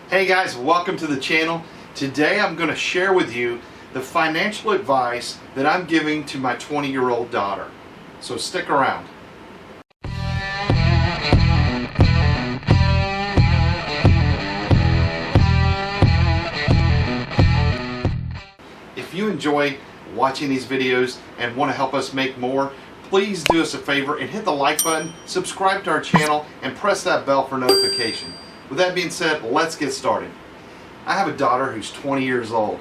Hey guys, welcome to the channel. Today I'm going to share with you the financial advice that I'm giving to my 20-year-old daughter. So stick around. If you enjoy watching these videos and want to help us make more, please do us a favor and hit the like button, subscribe to our channel, and press that bell for notification. With that being said, let's get started. I have a daughter who's 20 years old,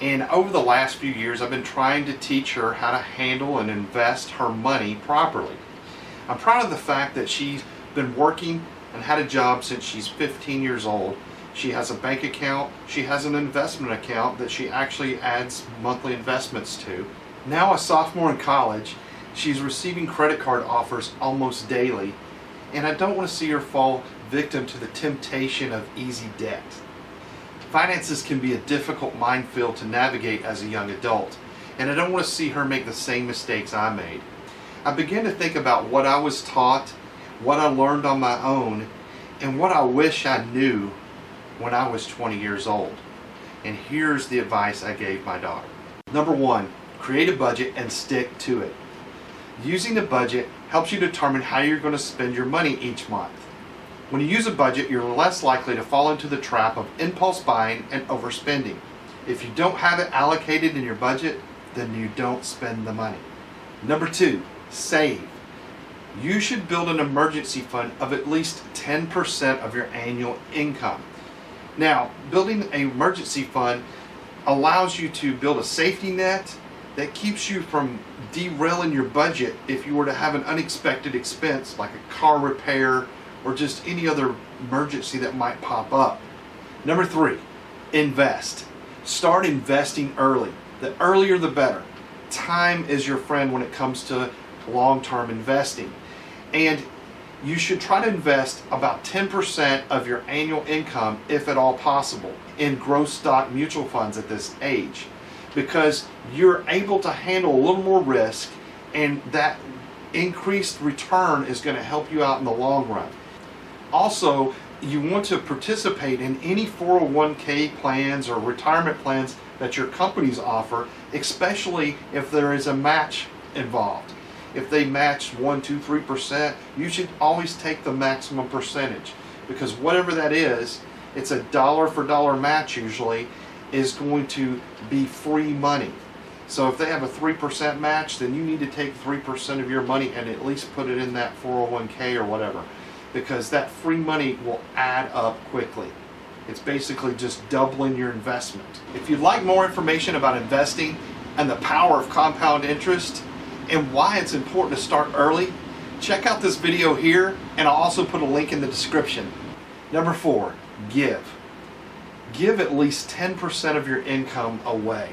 and over the last few years I've been trying to teach her how to handle and invest her money properly. I'm proud of the fact that she's been working and had a job since she's 15 years old. She has a bank account, she has an investment account that she actually adds monthly investments to. Now a sophomore in college, she's receiving credit card offers almost daily, and I don't want to see her fall victim to the temptation of easy debt. Finances can be a difficult minefield to navigate as a young adult, and I don't want to see her make the same mistakes I made. I began to think about what I was taught, what I learned on my own, and what I wish I knew when I was 20 years old. And here's the advice I gave my daughter. Number one, create a budget and stick to it. Using a budget helps you determine how you're going to spend your money each month. When you use a budget, you're less likely to fall into the trap of impulse buying and overspending. If you don't have it allocated in your budget, then you don't spend the money. Number two, save. You should build an emergency fund of at least 10% of your annual income. Now, building an emergency fund allows you to build a safety net that keeps you from derailing your budget if you were to have an unexpected expense like a car repair or just any other emergency that might pop up. Number three, invest. Start investing early. The earlier the better. Time is your friend when it comes to long-term investing. And you should try to invest about 10% of your annual income, if at all possible, in growth stock mutual funds at this age, because you're able to handle a little more risk, and that increased return is going to help you out in the long run. Also, you want to participate in any 401k plans or retirement plans that your companies offer, especially if there is a match involved. If they match 1, 2, 3%, you should always take the maximum percentage, because whatever that is, it's a dollar for dollar match usually, is going to be free money. So if they have a 3% match, then you need to take 3% of your money and at least put it in that 401k or whatever, because that free money will add up quickly. It's basically just doubling your investment. If you'd like more information about investing and the power of compound interest and why it's important to start early, check out this video here, and I'll also put a link in the description. Number four, give. Give at least 10% of your income away.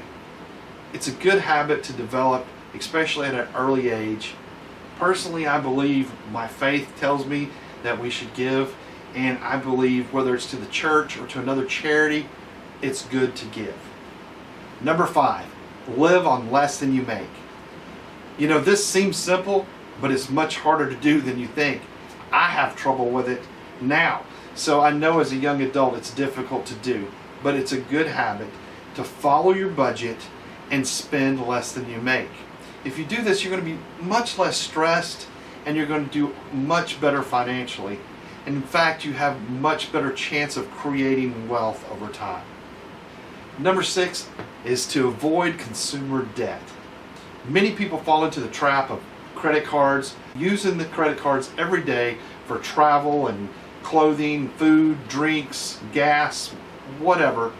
It's a good habit to develop, especially at an early age. Personally, I believe my faith tells me that we should give, and I believe whether it's to the church or to another charity, it's good to give. Number five, live on less than you make. You know, this seems simple, but it's much harder to do than you think. I have trouble with it now, so I know as a young adult it's difficult to do, but it's a good habit to follow your budget and spend less than you make. If you do this, you're going to be much less stressed, and you're going to do much better financially. And in fact, you have much better chance of creating wealth over time. Number six is to avoid consumer debt. Many people fall into the trap of credit cards, using the credit cards every day for travel and clothing, food, drinks, gas, whatever.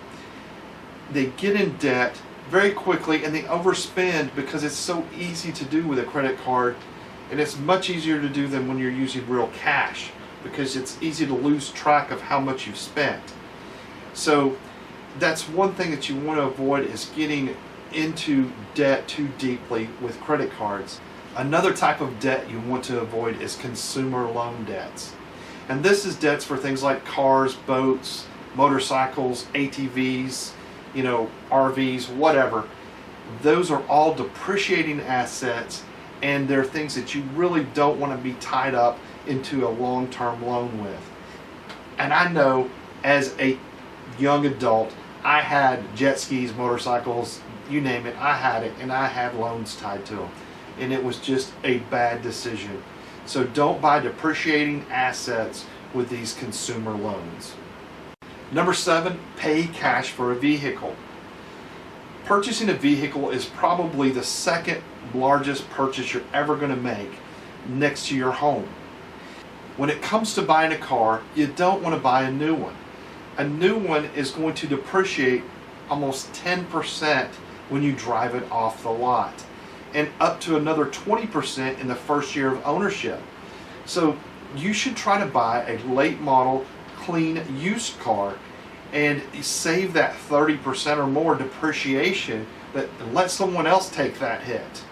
They get in debt very quickly and they overspend because it's so easy to do with a credit card. And it's much easier to do than when you're using real cash, because it's easy to lose track of how much you've spent. So that's one thing that you want to avoid, is getting into debt too deeply with credit cards. Another type of debt you want to avoid is consumer loan debts. And this is debts for things like cars, boats, motorcycles, ATVs, RVs, whatever. Those are all depreciating assets, and they're things that you really don't want to be tied up into a long-term loan with. And I know as a young adult, I had jet skis, motorcycles, you name it, I had it, and I had loans tied to them. And it was just a bad decision. So don't buy depreciating assets with these consumer loans. Number 7, pay cash for a vehicle. Purchasing a vehicle is probably the second largest purchase you're ever going to make next to your home. When it comes to buying a car, you don't want to buy a new one. A new one is going to depreciate almost 10% when you drive it off the lot, and up to another 20% in the first year of ownership. So you should try to buy a late model, clean, used car and save that 30% or more depreciation, and let someone else take that hit.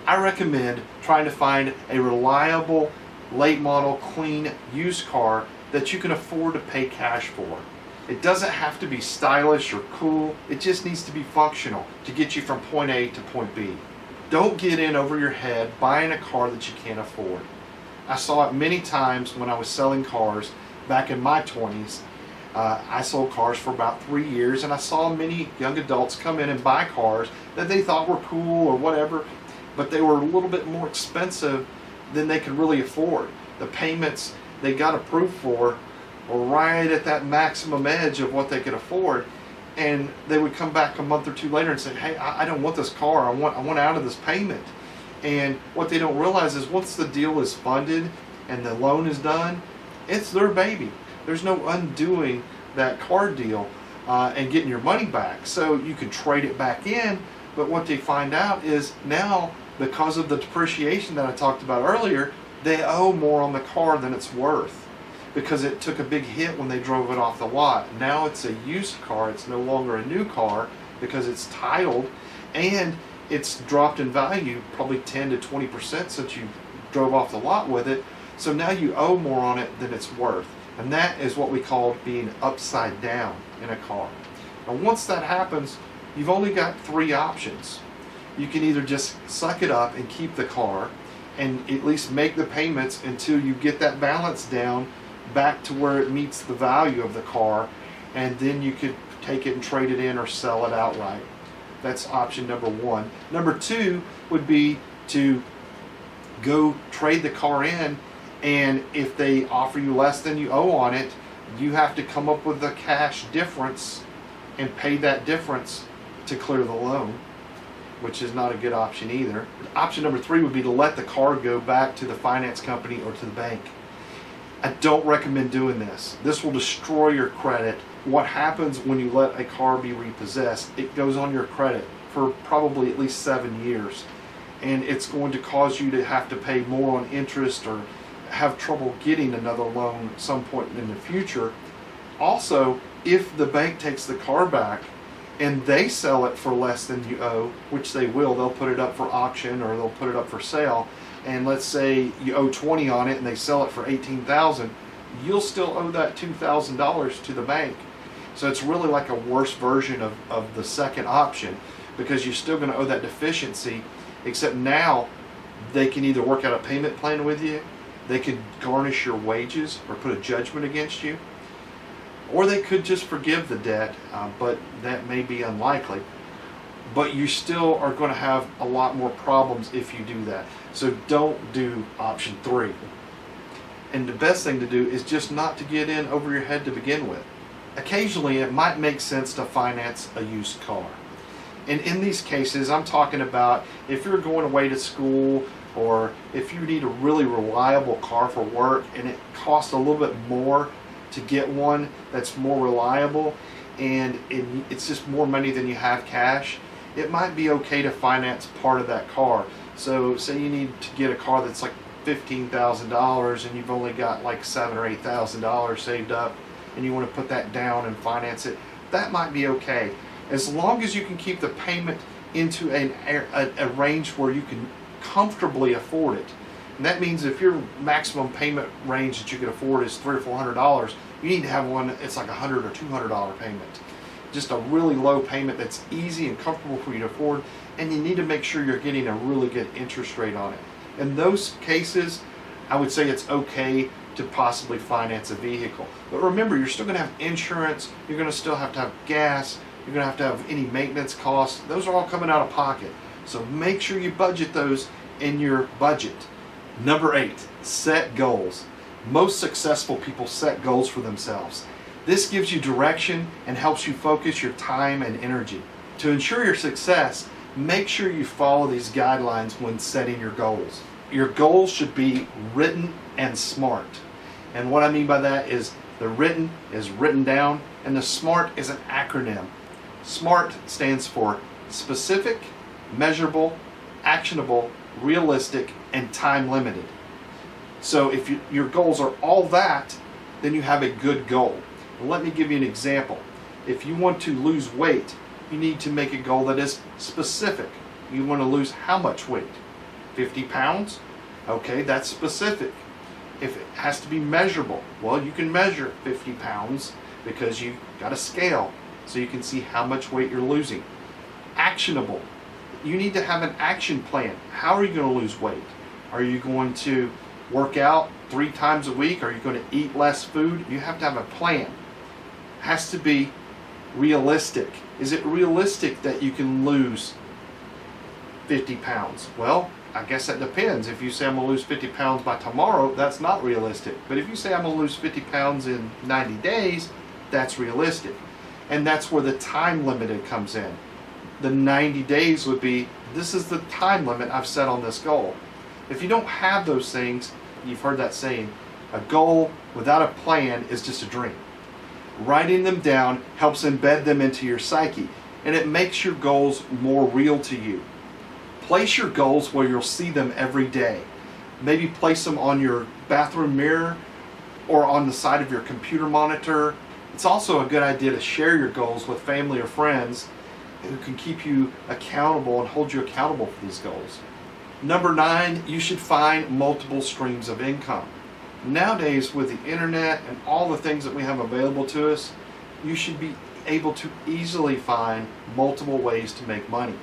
I recommend trying to find a reliable, late model, clean, used car that you can afford to pay cash for. It doesn't have to be stylish or cool, it just needs to be functional to get you from point A to point B. Don't get in over your head buying a car that you can't afford. I saw it many times when I was selling cars back in my 20s. I sold cars for about 3 years, and I saw many young adults come in and buy cars that they thought were cool or whatever, but they were a little bit more expensive than they could really afford. The payments they got approved for were right at that maximum edge of what they could afford, and they would come back a month or two later and say, hey, I don't want this car, I want out of this payment. And what they don't realize is once the deal is funded and the loan is done, it's their baby. There's no undoing that car deal and getting your money back. So you can trade it back in, but what they find out is now, because of the depreciation that I talked about earlier, they owe more on the car than it's worth, because it took a big hit when they drove it off the lot. Now it's a used car, it's no longer a new car because it's titled, and it's dropped in value probably 10 to 20% since you drove off the lot with it. So now you owe more on it than it's worth. And that is what we call being upside down in a car. Now once that happens, you've only got 3 options. You can either just suck it up and keep the car and at least make the payments until you get that balance down back to where it meets the value of the car, and then you could take it and trade it in or sell it outright. That's option number 1. Number 2 would be to go trade the car in, and if they offer you less than you owe on it, you have to come up with the cash difference and pay that difference to clear the loan, which is not a good option either. Option number 3 would be to let the car go back to the finance company or to the bank. I don't recommend doing this. This will destroy your credit. What happens when you let a car be repossessed, it goes on your credit for probably at least 7 years, and it's going to cause you to have to pay more on interest or have trouble getting another loan at some point in the future. Also, if the bank takes the car back and they sell it for less than you owe, which they will, they'll put it up for auction or they'll put it up for sale, and let's say you owe 20 on it and they sell it for $18,000, you'll still owe that $2,000 to the bank. So it's really like a worse version of the second option, because you're still going to owe that deficiency, except now they can either work out a payment plan with you, they could garnish your wages or put a judgment against you, or they could just forgive the debt, but that may be unlikely. But you still are going to have a lot more problems if you do that. So don't do option 3. And the best thing to do is just not to get in over your head to begin with. Occasionally it might make sense to finance a used car. And in these cases, I'm talking about if you're going away to school, or if you need a really reliable car for work and it costs a little bit more to get one that's more reliable, and it's just more money than you have cash, it might be okay to finance part of that car. So say you need to get a car that's like $15,000 and you've only got like $7,000 or $8,000 saved up, and you want to put that down and finance it, that might be okay, as long as you can keep the payment into a range where you can comfortably afford it. And that means if your maximum payment range that you can afford is $300 or $400, you need to have one that's like $100 or $200 payment. Just a really low payment that's easy and comfortable for you to afford, and you need to make sure you're getting a really good interest rate on it. In those cases, I would say it's okay to possibly finance a vehicle. But remember, you're still going to have insurance, you're going to still have to have gas, you're going to have any maintenance costs. Those are all coming out of pocket. So make sure you budget those in your budget. Number 8, set goals. Most successful people set goals for themselves. This gives you direction and helps you focus your time and energy. To ensure your success, make sure you follow these guidelines when setting your goals. Your goals should be written and smart. And what I mean by that is the written is written down and the SMART is an acronym. SMART stands for specific, measurable, actionable, realistic, and time limited. So if your goals are all that, then you have a good goal. Let me give you an example. If you want to lose weight, you need to make a goal that is specific. You want to lose how much weight? 50 pounds? Okay, that's specific. If it has to be measurable, well, you can measure 50 pounds because you've got a scale so you can see how much weight you're losing. Actionable. You need to have an action plan. How are you going to lose weight? Are you going to work out 3 times a week? Are you going to eat less food? You have to have a plan. Has to be realistic. Is it realistic that you can lose 50 pounds? Well, I guess that depends. If you say I'm going to lose 50 pounds by tomorrow, that's not realistic. But if you say I'm going to lose 50 pounds in 90 days, that's realistic. And that's where the time limited comes in. The 90 days would be, this is the time limit I've set on this goal. If you don't have those things, you've heard that saying, a goal without a plan is just a dream. Writing them down helps embed them into your psyche, and it makes your goals more real to you. Place your goals where you'll see them every day. Maybe place them on your bathroom mirror or on the side of your computer monitor. It's also a good idea to share your goals with family or friends who can keep you accountable and hold you accountable for these goals. Number 9, you should find multiple streams of income. Nowadays, with the internet and all the things that we have available to us, you should be able to easily find multiple ways to make money.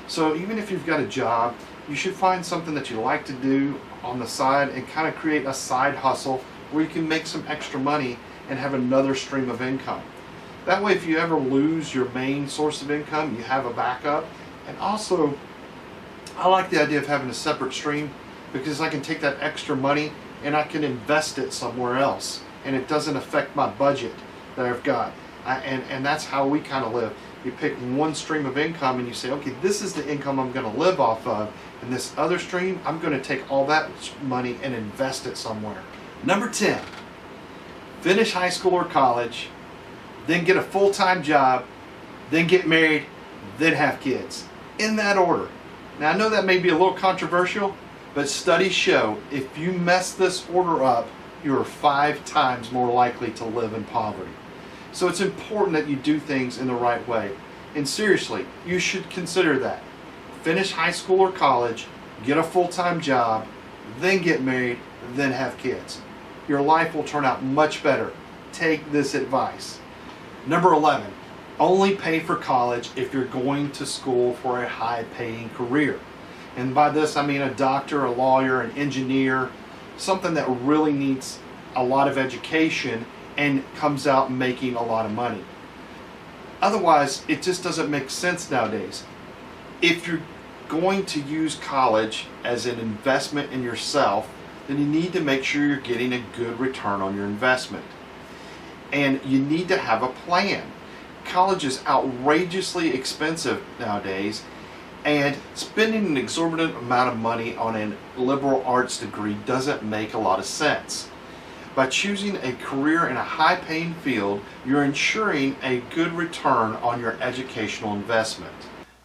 So even if you've got a job, you should find something that you like to do on the side and kind of create a side hustle where you can make some extra money and have another stream of income. That way, if you ever lose your main source of income, you have a backup. And also, I like the idea of having a separate stream because I can take that extra money and I can invest it somewhere else, and it doesn't affect my budget that I've got. And that's how we kind of live. You pick one stream of income and you say, okay, this is the income I'm going to live off of, and this other stream, I'm going to take all that money and invest it somewhere. Number 10, finish high school or college, then get a full-time job, then get married, then have kids. In that order. Now, I know that may be a little controversial, but studies show if you mess this order up, you are 5 times more likely to live in poverty. So it's important that you do things in the right way. And seriously, you should consider that. Finish high school or college, get a full-time job, then get married, then have kids. Your life will turn out much better. Take this advice. Number 11, only pay for college if you're going to school for a high-paying career. And by this I mean a doctor, a lawyer, an engineer, something that really needs a lot of education and comes out making a lot of money. Otherwise, it just doesn't make sense nowadays. If you're going to use college as an investment in yourself, then you need to make sure you're getting a good return on your investment. And you need to have a plan. College is outrageously expensive nowadays, and spending an exorbitant amount of money on a liberal arts degree doesn't make a lot of sense. By choosing a career in a high-paying field, you're ensuring a good return on your educational investment.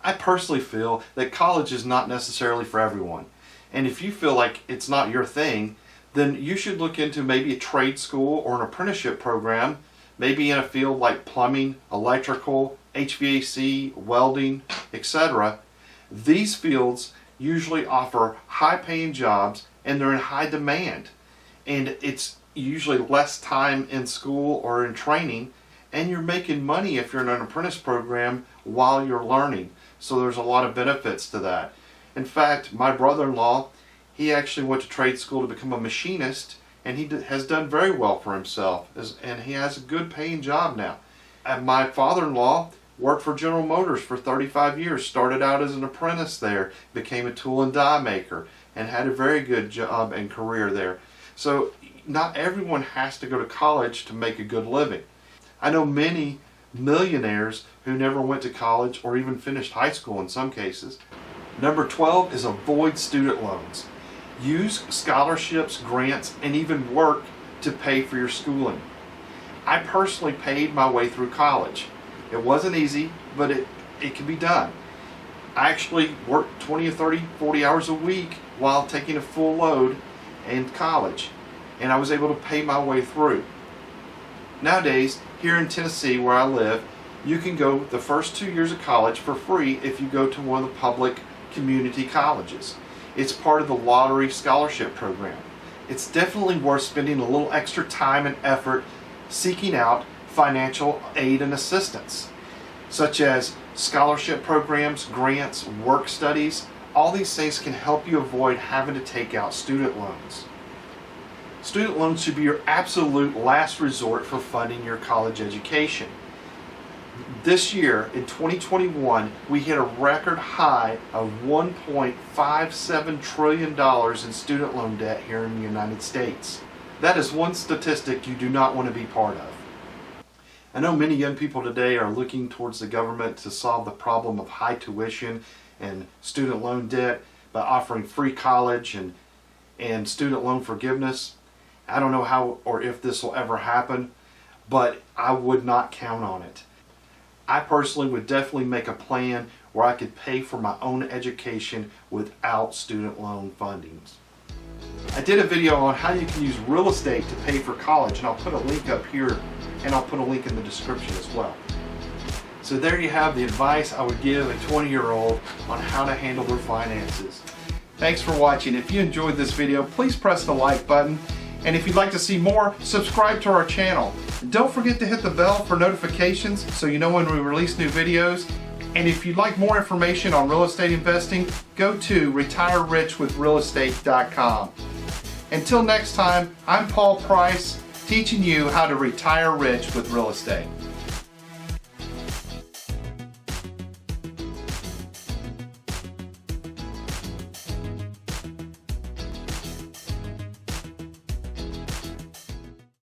I personally feel that college is not necessarily for everyone. And if you feel like it's not your thing, then you should look into maybe a trade school or an apprenticeship program, maybe in a field like plumbing, electrical, HVAC, welding, etc. These fields usually offer high-paying jobs and they're in high demand. And it's usually less time in school or in training, and you're making money if you're in an apprentice program while you're learning. So there's a lot of benefits to that. In fact, my brother-in-law, he actually went to trade school to become a machinist, and he has done very well for himself, and he has a good paying job now. And my father-in-law worked for General Motors for 35 years, started out as an apprentice there, became a tool and die maker, and had a very good job and career there. So not everyone has to go to college to make a good living. I know many millionaires who never went to college or even finished high school in some cases. Number 12 is avoid student loans. Use scholarships, grants, and even work to pay for your schooling. I personally paid my way through college. It wasn't easy, but it can be done. I actually worked 20 or 30, 40 hours a week while taking a full load in college, and I was able to pay my way through. Nowadays, here in Tennessee where I live, you can go the first 2 years of college for free if you go to one of the public community colleges. It's part of the lottery scholarship program. It's definitely worth spending a little extra time and effort seeking out financial aid and assistance, such as scholarship programs, grants, work studies. All these things can help you avoid having to take out student loans. Student loans should be your absolute last resort for funding your college education. This year, in 2021, we hit a record high of $1.57 trillion in student loan debt here in the United States. That is one statistic you do not want to be part of. I know many young people today are looking towards the government to solve the problem of high tuition and student loan debt by offering free college and student loan forgiveness. I don't know how or if this will ever happen, but I would not count on it. I personally would definitely make a plan where I could pay for my own education without student loan fundings. I did a video on how you can use real estate to pay for college, and I'll put a link up here, and I'll put a link in the description as well. So there you have the advice I would give a 20-year-old on how to handle their finances. Thanks for watching. If you enjoyed this video, please press the like button. And if you'd like to see more, subscribe to our channel. Don't forget to hit the bell for notifications so you know when we release new videos. And if you'd like more information on real estate investing, go to retirerichwithrealestate.com. Until next time, I'm Paul Price, teaching you how to retire rich with real estate.